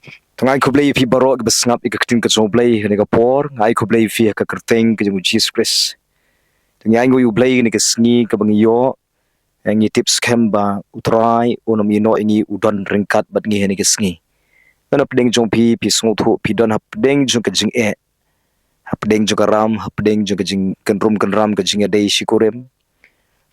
Tangai kublai fi barok ke besngap ke ketin ke zoblai ne ka por ngai kublai fi ka kerteng ke Jesus Christ. Tangai ngai ublai ne ke sngi ke bangyo ngi tips kemba utrai unom ino ngi udon ringkat bat ngi ne ke sngi. Kana pedeng jong pi sngu thu pi don hap pedeng jong ke jing hap pedeng jong ram hap pedeng jong ke jing kenrum kenram ke jing dei shikurem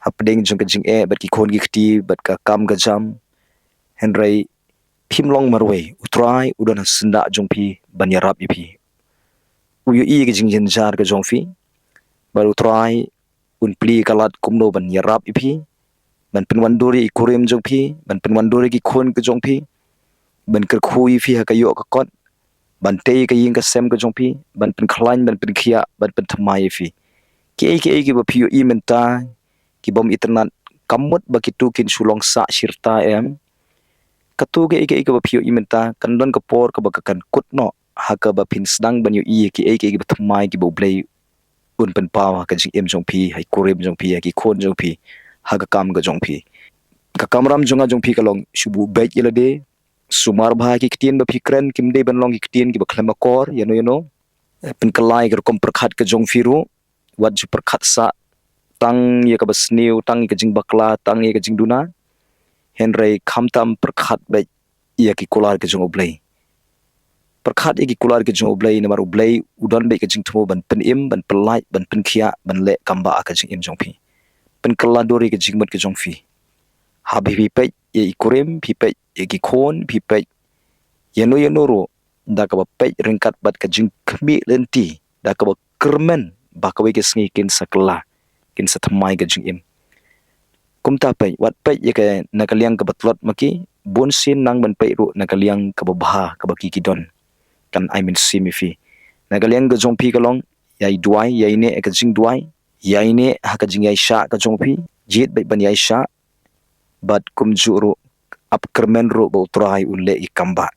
hap pedeng jong ke jing bat ki khon gi khti bat ka kam ga jam henrai Pimlong marway utrai udon senda jongpi banyarap ipi uyu ke jing jenjar ke jongfi baru utrai un pli kalat kumno banyarap ipi ban penwanduri ikurim jongpi ban penwanduri ki khon ke jongpi ban kerkhui fi hakayo ka kot ban tei ke ying ka sem ke jongpi ban penklain ban penkhia ban pentmai fi ki ba piu i menta ki bom internet kamut bakitu kin sulong sa sirta katu ke ba piu imenta kan don ka por ka ba kan kut no ha ka ba pin sedang ban yu ki ba thmai ki bo blai un pen paw ka jing em jong pi hai kurem jong pi ki khon jong pi ha ka kam ga jong pi ka kamram jonga jong pi ka long shubu bait yela de sumar bha ki ktien ba fikren kim de ban long ki ktien ki ba khlama kor you know pen kalai ka kom prakhat ka jong fi ru wat ju prakhat sa tang ye ka ba snew tang ka jing bakla tang ye ka jing duna Henry khamtam perkhat baik ia ki kular ke jong oblay perkhat ia ki kular ke jong oblay namar oblay udan baik ke jing thumo ban pen im ban pelait ban pen khia ban le kamba ka jing im jong pi pen kaladori ke jing mat ke jong fi habi pi pe ia ikurim pi pe ia ki khon pi pe yeno ro da ka ba pe ringkat bat ke jing khmi lenti da ka ba kermen ba ka we ke sngi kin sakla kin satmai ke jing im kumta pai wat pai ye ke nakaliang ke batlot maki bun sin nang ban pai ru nakaliang ke babha ke baki kidon kan I mean simi fi nakaliang ke jong pi kalong yai duai yai ne ke jing duai yai ne ha ka jing yai sha ka jong pi jit bai ban yai sha bat kum juru ap kermen ru bo trai un le ikamba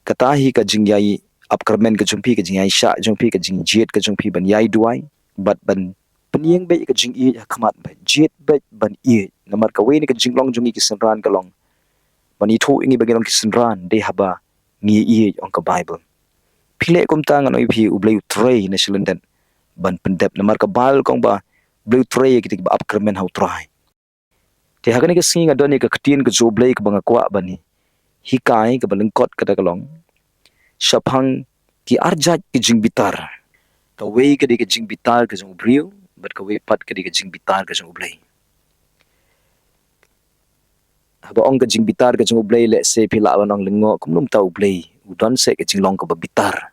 kata hi ka jing yai ap kermen ke jong pi ke jing yai sha jong pi ke jing jit ke jong pi ban yai duai bat ban peniang bai ke jing i khmat bai jit bai ban i namar ka we ni ka jinglong jungi ki senran kalong bani thu ingi bagilong ki senran de haba ngi i ong ka bible phile kum ta ngan oi phi ublei utrei na silenden ban pendep namar ka bal kong ba bleu trei ki ba upkermen how try te hagani ka singa doni ka ktien ka joblei ka banga kwa bani hikai ka balengkot ka kalong shaphang ki arjat ki jing bitar ka we ka de ka jing bitar ka jong brio bat ka we pat ka de ka jing bitar ka jong ublei haba ong ka jing bitar ka jong ublei le se phi la banong lengo kumnum ta ublei udon se ka jinglong ka bitar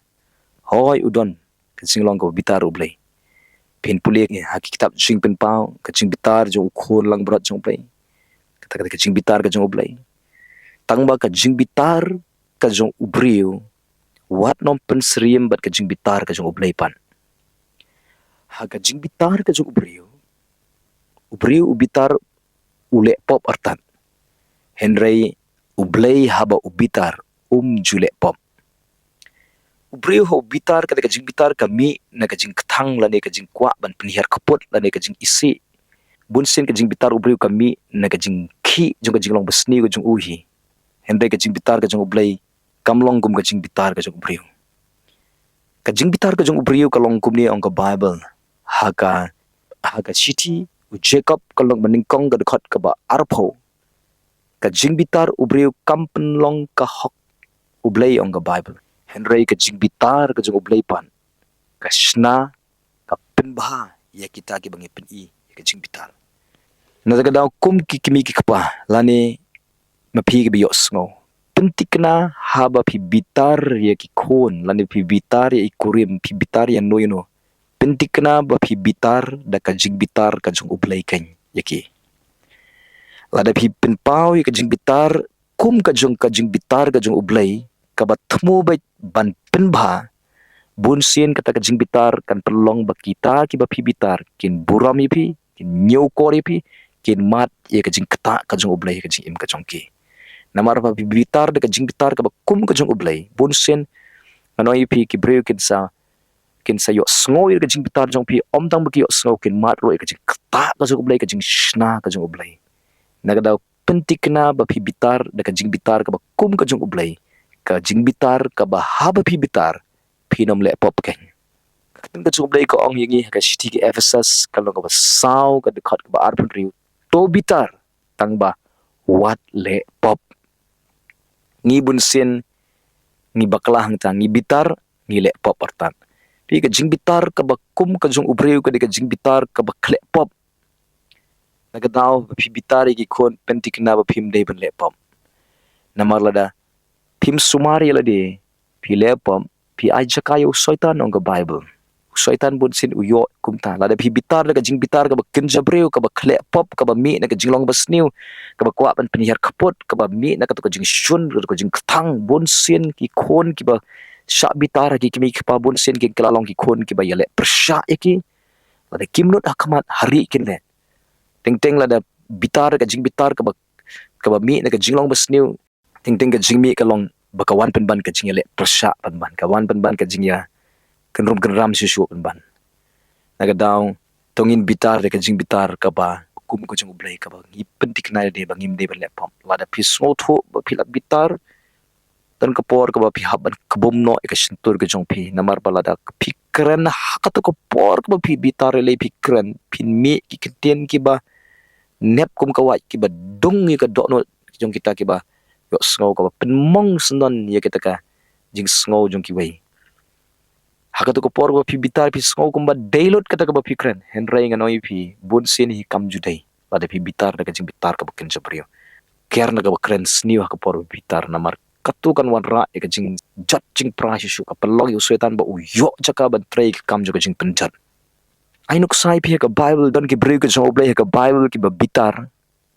hoi udon ka jinglong ka bitar ublei pin pulik ni haki kitab jing pen pau ka jing bitar jong khon lang brat jong ublei kata ka jing bitar ka jong ublei tangba ka jing bitar ka jong ubriu wat nom pen sriem bat ka jing bitar ka jong ublei pan ha ka jing bitar ka jong ubriu ubitar ule pop artan Henry ublei haba ubitar jule pop ubriu ho bitar ka jing bitar kami na ka jing kthang la ne ka jing kwa ban penhiar khapot la ne ka jing isi bunsin ka jing bitar ubriu kami na ka jing khi jong ka jing long basni ka jong uhi Henry ka jing bitar ka jong ublei kamlong gum ka jing bitar ka jong ubriu ka jing bitar ka jong ubriu ka long kum ni ong ka bible ha ka city Jacob kalong meningkong ka dekat ka ba arpo ka jing bitar ubriu kampen long ka hok ublei ong ka bible Henry ka jing bitar ka jong ublei pan ka shna ka penbha ya kita ki bangi pen i ka jing bitar na ka daw kum ki kimi ki kapa lani mapi ki bios ngo pentikna haba pi bitar ya ki khon lani pi bitar ya ikurim pi bitar ya no pentikna ba pi bitar da ka jing bitar ka jong ublei kan yaki lada pi pen pau ka jing bitar kum ka jong bitar ka jong ublei ka ba thmu ba ban penbha bun sien kata ka jing bitar kan pelong ba kita ki ba pi bitar kin buram pi kin nyau kor pi kin mat ye ka jing kata ka jong ublei ka jing im ka jong ki namar ba pi bitar da ka jing bitar ka ba kum ka jong ublei bun sien anoi pi ki breu kin sayo sngoy ka jing bitar jong pi om tang ba ki yo sngo kin mat ro ka jing kata ka jong ublei ka jing shna ka jong ublei nagadaw pentikna ba pi bitar da ka jing bitar ka ba kum ka jong ublei ka jing bitar ka ba haba pi bitar pi nom le pop ken kan ka chum dei ko ong yingi ka city ki Ephesus ka lo ka ba sao ka dekat ka ba arpun riu to bitar tangba wat le pop ngi bun sin ngi baklah hang tang ngi bitar ngi le pop artan pi ka jing bitar ka ba kum ka jong ubreu ka de ka jing bitar ka ba kle pop nagadaw pi bitar ki kon pentik na ba phim dei ban le pop namar lada phim sumari lade pi le pop pi ajakayo soitan ong ka bible soitan bun sin uyo kumta lada pi bitar ka jing bitar ka ba kinjabreu ka ba kle pop ka ba mi na ka jinglong ba sniu ka ba kwa ban penihar kapot ka ba mi na ka to ka jing shun ka jing ktang bun sin ki kon ki ba sya bitar ki kimi pa bun sin ki kelalong ki kon ki ba yale persya ki lada kimnut hakamat hari kin le teng teng lada bitar ka jing bitar ka ba mi na ka jinglong ba sniu teng teng ka jing mi ka long bakawan pen ban ka jing yale persya pan ban kawan pen ban ka jing ya kenrum kenram susu pen ban nagadaw tongin bitar de ka jing bitar ka ba kum ko jing ublay ka ba ngi pentik na de ba ngim de ba lepom lada pi snotho ba pilap bitar tan ka por ka ba pi haban kabum no ka sentur ka jong pi namar balada pi kren hakato ko por ka ba pi bitar le pi kren pin mi ki keten ki ba nep kum ka wa ki ba dong ki ka do no jong kita ki ba yo sngo ka ba penmong snon ya kita ka jing sngo jong ki wei hakato ko por ba pi bitar pi sngo kum ba dailot kata ka ba pi kren henrai nganoi pi bun sin hi kam judai pada pi bitar da ka jing bitar ka ba ken jabrio ker na ka ba kren sniu ka por bitar namar katukan wan ra ka jing jat jing pra shu ka pelog yu setan ba uyo jaka ban trei kam jo ka jing penjat ainuk sai pi ka bible don ki breu ka jo oblai ka bible ki ba bitar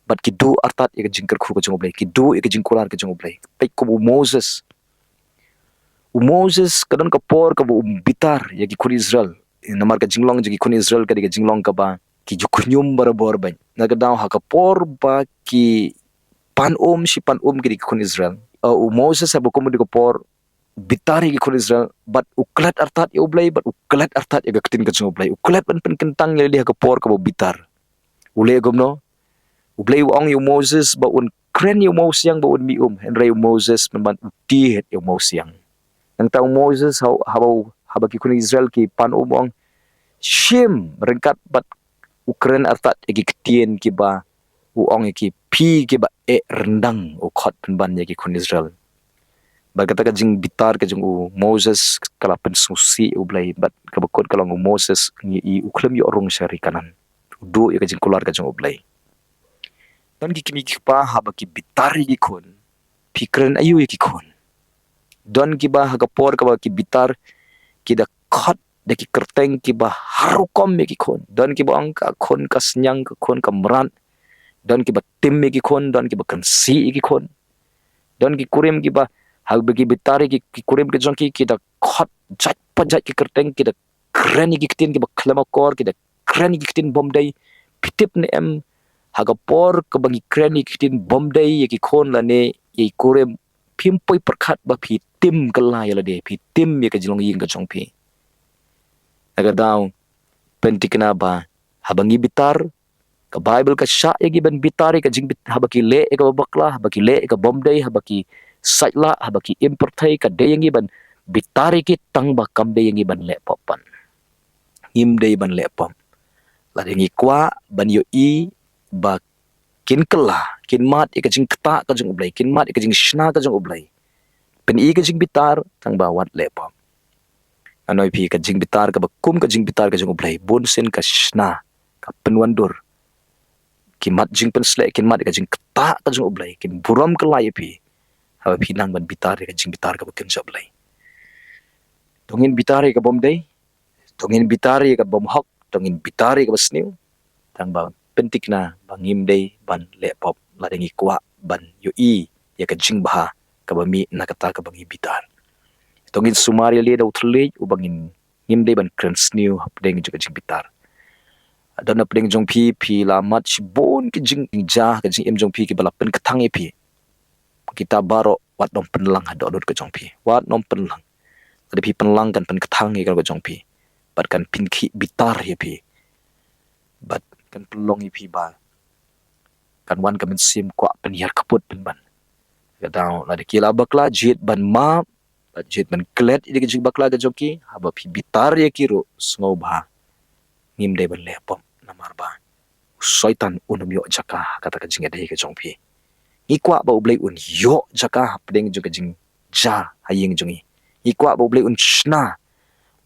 bat ki du artat ka jing ker khu ka jo oblai ki du ka jing kular ka jo oblai pe ko Moses kadon ka por ka bu bitar ya ki kun Israel namar ka jinglong ji kun Israel ka de jinglong ka ba ki jukunyum barabor ban nagadaw ha ka por ba ki si pan ki kun Israel Moses ha ko de ka por bitar ki kun Israel but uklat artat ya ublay but uklat artat ya gatin ka ublay uklat ban pen kentang ya ka por ka bu bitar ule gomno ublay ong yu Moses ba un kren yu Mosiang ba un henry Moses man uti het yu Mosiang ang taong Moses haba ki kun Israel ki pan umong shim rengkat bat ukren artat ki ketien ki ba uong ki pi ki ba rendang u khot ban ki kun Israel bagata ka jing bitar ka jing Moses kala pen susi ublai bat ka bakot kala Moses ni uklem yo rong syari kanan do ka jing kular ka jing ublai dan ki kimi ki pa haba ki bitar ki kun pikren ayu ki kun don ki ba haga por ka ba ki bitar ki da khot de ki kerteng ki ba harukom me ki khon don ki ba ang ka khon ka snyang ka khon ka mran don ki ba tim me ki khon don ki ba kan si ki khon don ki kurim ki ba hag bagi bitar ki kurim ki jong ki da khot jat pa jat ki kerteng ki da kren ki kitin ki ba klama kor ki da kren ki kitin bom dai pitip ne em haga por ka bagi kren ki kitin bom dai ki khon la ne ye kurim pimpoi perkat ba pi tim kelai la de pi tim ye ka jilong ying ka chong pi agadaw pentikna ba habangi bitar ka bible ka sya ye ban bitar ka jing habaki le ka bakla habaki le ka bomdai habaki saitla habaki importai ka de yang ban bitar ki tang ba kam de yang ban le popan him de ban le pom la de ngi kwa ban yo I ba kin kela kin mat ka jing kta ka jing ublai kin mat ka jing shna ka jing ublai pen I ka jing bitar tang ba wat le pom anoi pi ka jing bitar ka bakum ka jing bitar ka jing ublai bon sen ka shna ka penwandur ki mat jing pen sle kin mat ka jing kta ka jing ublai kin buram ka lai pi ha pi nang ban bitar ka jing bitar ka bakin jablai tongin bitar ka bom dei tongin bitar ka bom hok tongin bitar ka basniu tang ba pentik na bangim dei ban le pop la dengi kwa ban yo I ya ka jing bah ka bami na kata ka bangi bitar tongin sumari le da utle u bangin ngim dei ban krensniu hapdeng ju ka jing bitar adon apdeng jong pi la mat bon ki jing ja ka jing em jong pi ki bala pen katang e pi kita baro wat nom penlang ha dot ka jong pi wat nom penlang ada pi penlang kan pen katang e ka jong pi bat kan pin ki bitar he pi bat kan pelong I pi ba kan wan ka men sim kwa pen yar kaput pen ban Kadang la de kila bakla jit ban ma jit ban klet ide ke jing bakla ke joki haba pi bitar ye kiro sngo ba ngim de ban lepom namar ba soitan unum yo jaka kata ke jing ade ke jongpi ikwa ba ublei un yo jaka pedeng jo ke jing ja hayeng jongi ikwa ba ublei un shna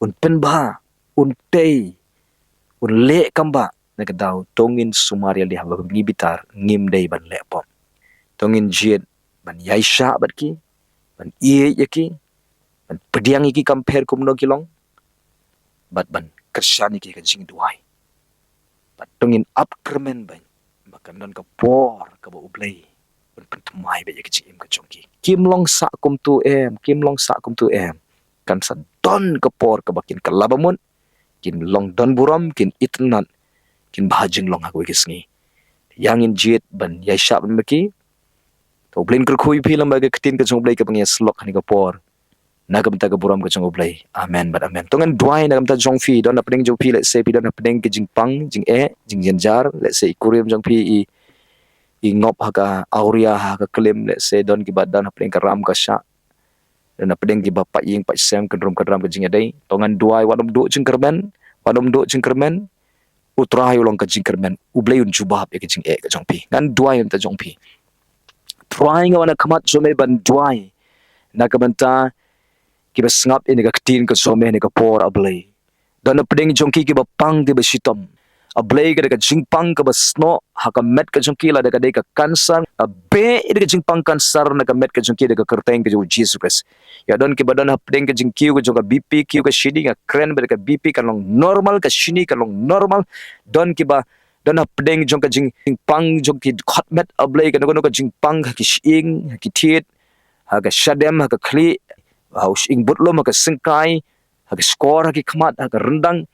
un penba un tei un le kamba na ke dau tongin sumaria li haba ngi bitar ngim de ban lepom tongin jit ban yaisha batki ban ie yaki ban pediang iki compare kumno kilong bat ban kersyani ki kan sing duai bat tongin upkermen ban bakan don ka por ka ba ublei ban pentemai ba yaki im ka chongki kim long sa kum tu em kan sa don ka por ka bakin ka labamun kin long don buram kin itnan kin bahajing long aku kisngi yang in jit ban yaisha ban maki to blin ker khui phi lam ba ke tin ka chong blei ka bang slok hani ka por nagam ta buram ka chong oblay amen but amen tongan dwai nagam ta jong fi don apning jong fi let's say pi don apning ke jing pang jing jing jenjar let's say kuriam jong fi i ngop ha ka auria ha ka klim let's say don ki badan apning ka ram ka sha dan apning ki bapak ying pa sem ka ram ka jing adai tongan dwai wadom do jing kermen utrai ulong ka jing kermen ublay un jubab ke jing ka jong pi ngan dwai ta jong pi trying wana kamat jome ban dwai nakamanta kiba sngap ini ka ktin ka some ni ka por ablay dan pedeng jongki kiba pang kiba sitom ablay ka jingpang ka basno haka met ka jongki la daga ka kansar be ida ka jingpang kansar na ka met ka jongki daga kerteng ka Jesus Christ ya don kiba don pedeng ka jingki ka jonga BP ki ka shidi ka kren ka BP kan long normal ka shini kan long normal don kiba don pedeng jong ka jingpang jongki khotmet ablay ka no ka jingpang ka shing ki thiet haka shadem haka kli haus ing butlo maka sengkai hak skor hak khmat hak rendang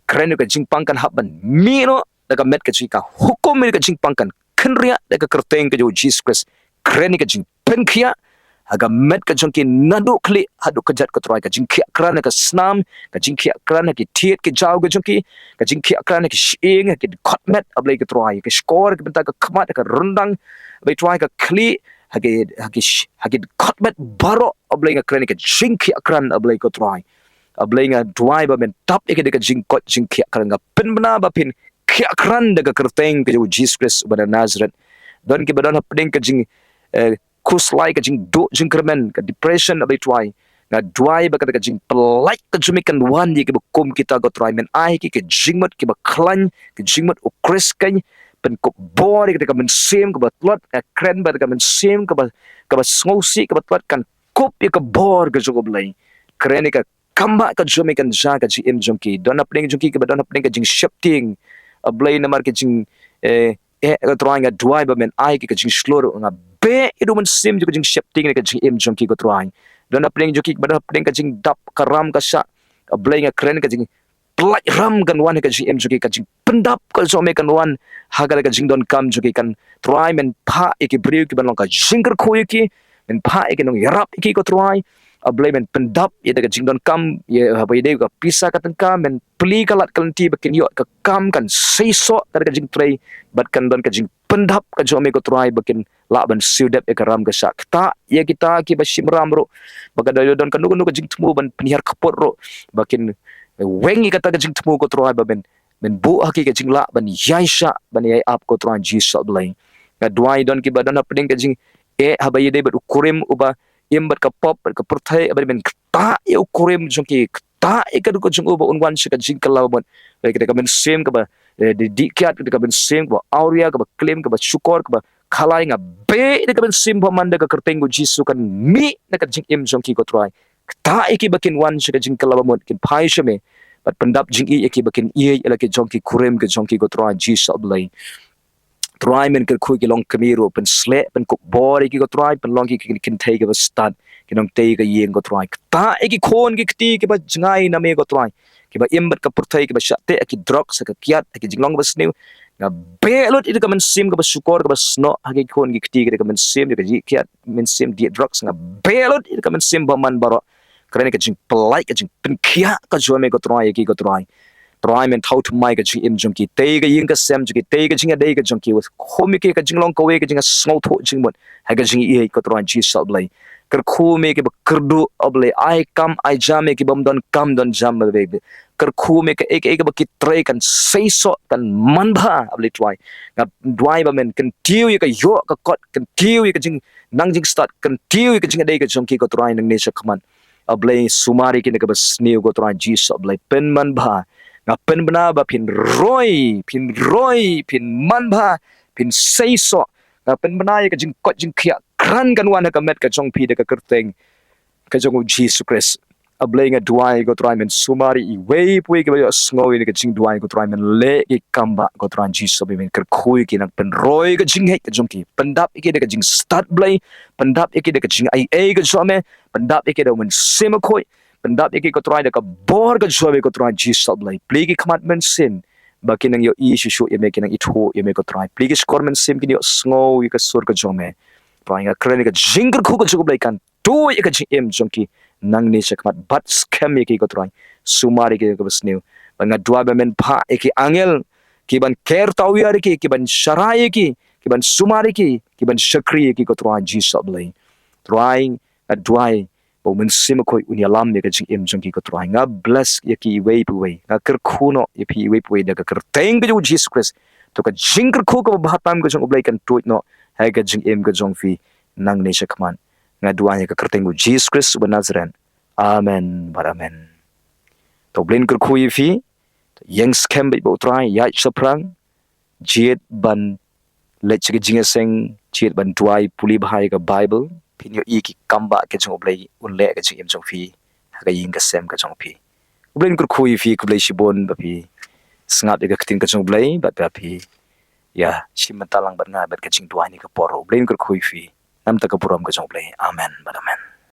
kren ka jingpang kan haban mino daga met ka jika hukum ka jingpang kan kenria daga kerteng ka Jesus Christ kren ka jing penkhia hak met ka jongki nadu kli hadu kejat ka trai ka jingkhia kran ka snam ka jingkhia kran ka thiet ka jaw ka jongki ka jingkhia kran ka shing ka khotmet ablai ka trai ka skor ka benta ka khmat ka rendang bai trai ka kli hagi khotmet baro ablay nga kren ka jingki akran ablay ko try ablay nga dry ba men tap ik de ka jingkot jingki akran nga penbena ba pin ki akran de ka kerteng ka Jesus Christ ba Nazareth don ki badon hapding ka jing kuslai ka jing do jing kermen ka depression ablay try nga dry ba ka jing pelai ka jumikan wan di ki ba kum kita go try men ai ki jingmat ki ba klan ki jingmat o kris kan pen ko bor kita kan sim ke batlot kren ba kan sim ke sngosi ke batlot kan kop ke bor ke jogo blai kren ka kamba ka jomi kan ja ka gm jonki don apning jonki ke don apning ka jing shifting blai na mar ke jing ka trying a drive men ai ke jing slor nga be idu men sim jo jing shifting ka gm jonki ko trying don apning jonki ke don apning ka jing dap karam ka sha blai nga kren ka jing plai ram kan wan ka gm jonki ka jing pendap ka jomi kan wan hagar ka jing don kam juki kan try men pha iki briu ki ban long ka jingker khoi ki men pha iki nong yarap iki ko try ablay men pendap ye ka jing don kam ye habai de ka pisa ka tangka men pli kalat kan ti bakin yo ka kam kan seiso ka jing try bat kan don ka jing pendap ka jomi ko try bakin la ban siudep e ka ram ka sak ta ye kita ki basim ram ro baga don kan nu ka jing tmu ban penihar kapot ro bakin wengi kata ka jing tmu ko try ba men bu haki ka jing la ban yaisha ban yai ap ko tran Jesus blai ka duai don ki badan apning ka jing habai de bat ukurim uba imbat ka pop ka perthai abai men ta e ukurim jongki ta e ka ko jong uba unwan shi ka jing kala bon ka men sem ka ba de dikyat ka ben sem ka auria ka ba claim ka ba syukur ka ba khalai nga be ka ben sem pamanda ka kerteng go Jesus kan mi na ka jing im jongki ko trai ta e ki bakin wan shi ka jing kala bon kin pai shame but pendap jing ki bakin ala ke jongki kurem ke jongki ko try Jesus blai try men ke khu ki long kamiro pen sle pen ko bor ki ko try pen long ki kin take of a start kinong te ka yeng ko try ta ki khon ki ti ki ba jangai na me ko try ki ba imbat ka purthai ki ba shate ki drugs ka kiat ki jinglong ba snew nga belot itu ka men sim ka ba sukor ka ba sno hagi khon ki ti ka men sim ka ji kiat men sim di drugs nga belot itu ka men sim ba man baro kerana ka jing pelai ka jing penkia ka juame ko try ki ko try try men thau thumai ka jing im jong ki te ga ying ka sem jong ki te ga jing a dei ka jong ki was khomi ke ka jing long ko we ka jing a snau tho jing mon ha ka jing e ko try ji sal blai ker khu me ke kerdu oble ai kam ai jam ke bam don kam don jam be ker khu me ke ek ba ki tre kan sei so kan man bha oble try ngap dwai ba men kan tiu ka yo ka kot kan tiu ka jing nang jing start kan tiu ka jing dei ka jong ki ko try nang ne sa khaman oble sumari ki ne ka bas new ko try ji so oble pen man bha ngap pen bana ba pin roi pin man bha pin sei so ngap pen bana ka jing kot jing khia kran kan wan ka met ka chong pi de ka kerteng ka jong Jesus Christ a bling a duai go try men sumari I way pui ka yo sngowi ka jing duai go try men le ki kamba go try Jesus be men ker khui ki nak pen roi ka jing he ka jong ki pendap ki de ka jing start blai pendap ki de ka jing ai ka jo me pendap ki de men sema khoi pendap ki ko try de ka bor ka jo be ko try Jesus blai pli ki commandment sin bakin ang yo issue ye me kinang itho ye me ko try pli ki score men sim ki yo sngowi ka sur ka jo me Prangai kerana ka jingger ku ka cukup laikan tu ka jim jongki nang ni sakmat but scam ki ko trai sumari ki ko besniu banga dua bemen pha ki angel ki ban ker tawiar ki ban sharai ki ban sumari ki ban shakri ki ko trai ji sablai trying a dry bo men sim ko unia lam me ka jim jongki ko trai nga bless ki way pu nga ker khuno ye pi way pu da ka ker teng ka Jesus Christ to ka jingger ku ko bahatam ka jong ublai kan tu no hai ka jing em ka jong fi nang ne shakman nga duanya ka kertengu Jesus Christ wa Nazaren amen bar amen to blin kur khu fi yang scam bi bo try ya saprang jet ban le chi jing seng jet ban tuai puli bhai ka bible pin yo ki kamba ke jong blai un le ka jing em jong fi ha ka ying ka sem ka jong fi blin kur khu fi ku blai shibon ba fi sngat ka ktin ka jong blai ba fi ya shimatalang bat nga bat ka jing duai ni ka poro blin kur khu fi nam ta ka puram ka jong play amen but amen